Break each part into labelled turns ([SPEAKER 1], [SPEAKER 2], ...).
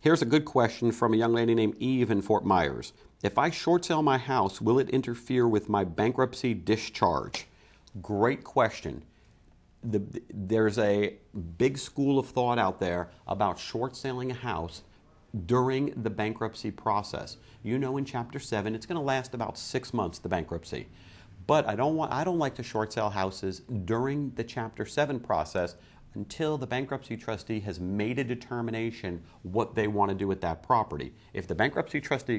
[SPEAKER 1] Here's a good question from a young lady named Eve in Fort Myers. If I short sale my house, will it interfere with my bankruptcy discharge? Great question. There's a big school of thought out there about short selling a house during the bankruptcy process. You know, in Chapter 7, it's going to last about 6 months, the bankruptcy. But I don't like to short sell houses during the Chapter 7 process until the bankruptcy trustee has made a determination what they want to do with that property. If the bankruptcy trustee,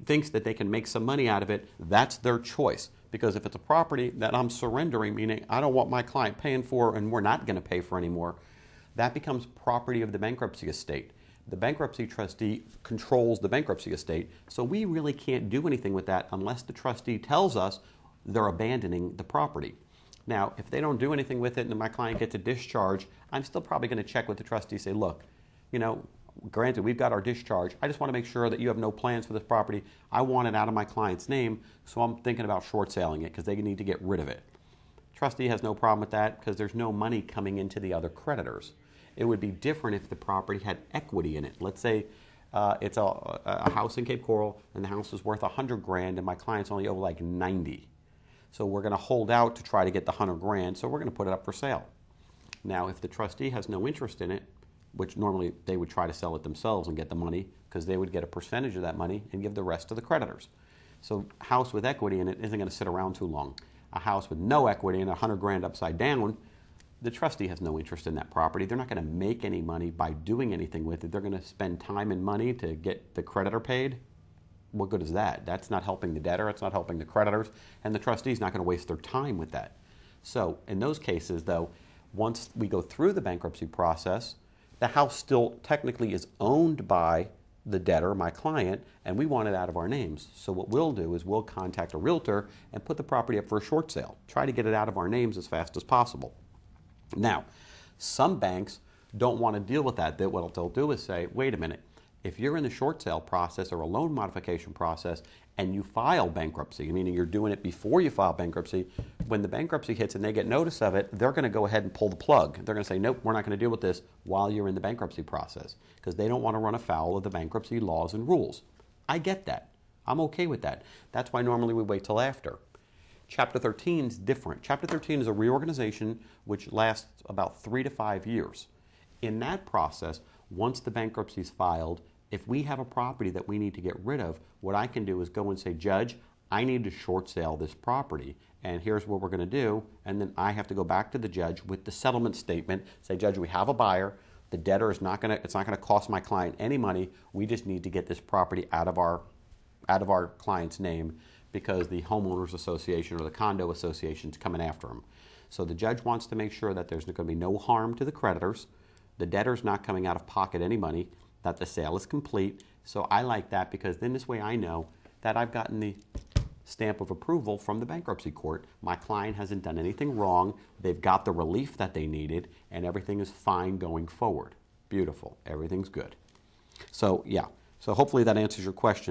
[SPEAKER 1] thinks that they can make some money out of it, that's their choice. Because if it's a property that I'm surrendering, meaning I don't want my client paying for and we're not going to pay for anymore, that becomes property of the bankruptcy estate. The bankruptcy trustee controls the bankruptcy estate, so we really can't do anything with that unless the trustee tells us they're abandoning the property. Now, if they don't do anything with it and my client gets a discharge, I'm still probably going to check with the trustee, say, look, granted, we've got our discharge. I just want to make sure that you have no plans for this property. I want it out of my client's name, so I'm thinking about short selling it because they need to get rid of it. Trustee has no problem with that because there's no money coming into the other creditors. It would be different if the property had equity in it. Let's say it's a house in Cape Coral and the house is worth $100,000 and my clients only owe like 90. So we're going to hold out to try to get the $100,000, so we're going to put it up for sale. Now, if the trustee has no interest in it, which normally they would try to sell it themselves and get the money because they would get a percentage of that money and give the rest to the creditors. So a house with equity in it isn't going to sit around too long. A house with no equity and $100,000 upside down, the trustee has no interest in that property. They're not going to make any money by doing anything with it. They're going to spend time and money to get the creditor paid. What good is that? That's not helping the debtor. It's not helping the creditors. And the trustee's not going to waste their time with that. So in those cases, though, once we go through the bankruptcy process, the house still technically is owned by the debtor, my client, and we want it out of our names. So what we'll do is we'll contact a realtor and put the property up for a short sale. Try to get it out of our names as fast as possible. Now, some banks don't want to deal with that. What they'll do is say, wait a minute, if you're in the short sale process or a loan modification process and you file bankruptcy, meaning you're doing it before you file bankruptcy, when the bankruptcy hits and they get notice of it, they're going to go ahead and pull the plug. They're going to say, nope, we're not going to deal with this while you're in the bankruptcy process because they don't want to run afoul of the bankruptcy laws and rules. I get that. I'm okay with that. That's why normally we wait till after. Chapter 13 is different. Chapter 13 is a reorganization which lasts about 3 to 5 years. In that process, once the bankruptcy is filed, if we have a property that we need to get rid of, what I can do is go and say, Judge, I need to short sale this property, and here's what we're going to do. And then I have to go back to the judge with the settlement statement, say, Judge, we have a buyer. The debtor is not going to, it's not going to cost my client any money. We just need to get this property out of our client's name because the homeowners association or the condo association is coming after them. So the judge wants to make sure that there's going to be no harm to the creditors. The debtor's not coming out of pocket any money, that the sale is complete. So I like that because then this way I know that I've gotten the stamp of approval from the bankruptcy court. My client hasn't done anything wrong. They've got the relief that they needed and everything is fine going forward. Beautiful. Everything's good. So yeah. So hopefully that answers your question.